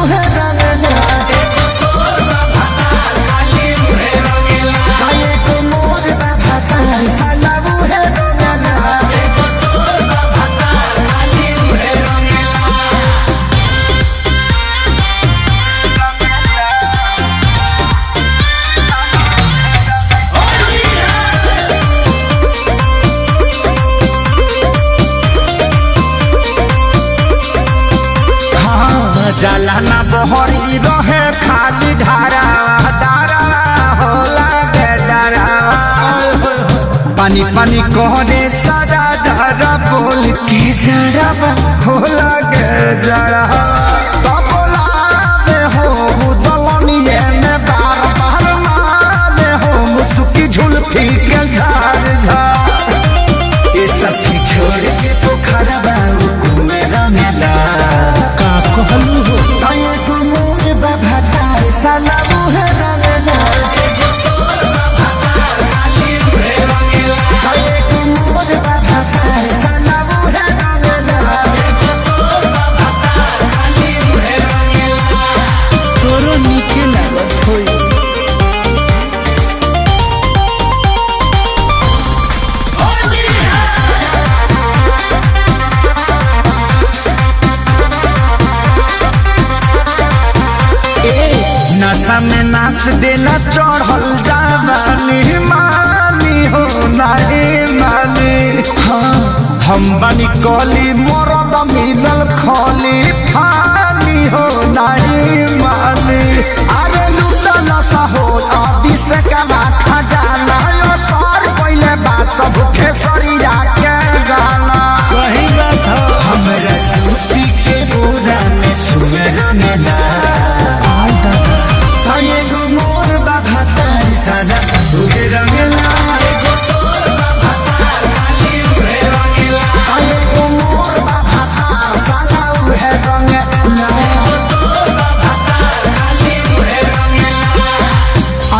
उहे रंगला एको मोर भातार साला उहे रंगला जाला ना बहरी रहे खाली धारा धारा होला के डरा पानी पानी कहने सारा धारा बोल के जरा होला के जरा बोला में हो दलनिए में बार बार मारे हो मुसुकी झुलफी के झाड़ झाड़ ये सब छोड़ के पोखरा बाबू घूमे रंगला कहलू हो एको मोर भातार साला उहे रंगला एको मोर भातार साला उहे रंगला तोरो नीके लागत होई नशा में नाच देना चढ़ल जावानी मानी हो नहीं मानी हाँ हम बनी कली मरद मिलल खली फानी हो नहीं मानी अरे लूटा नशा हो अभी से कमा खजाना सर पहले बा सब खेसरिया के गाना सही बात हो हमरा सूती के बोरा में सुअर मिला एको मोर भातार साला उहे रंगला एको मोर भातार साला उहे रंगला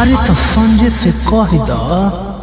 अरे तो संजय से कह द।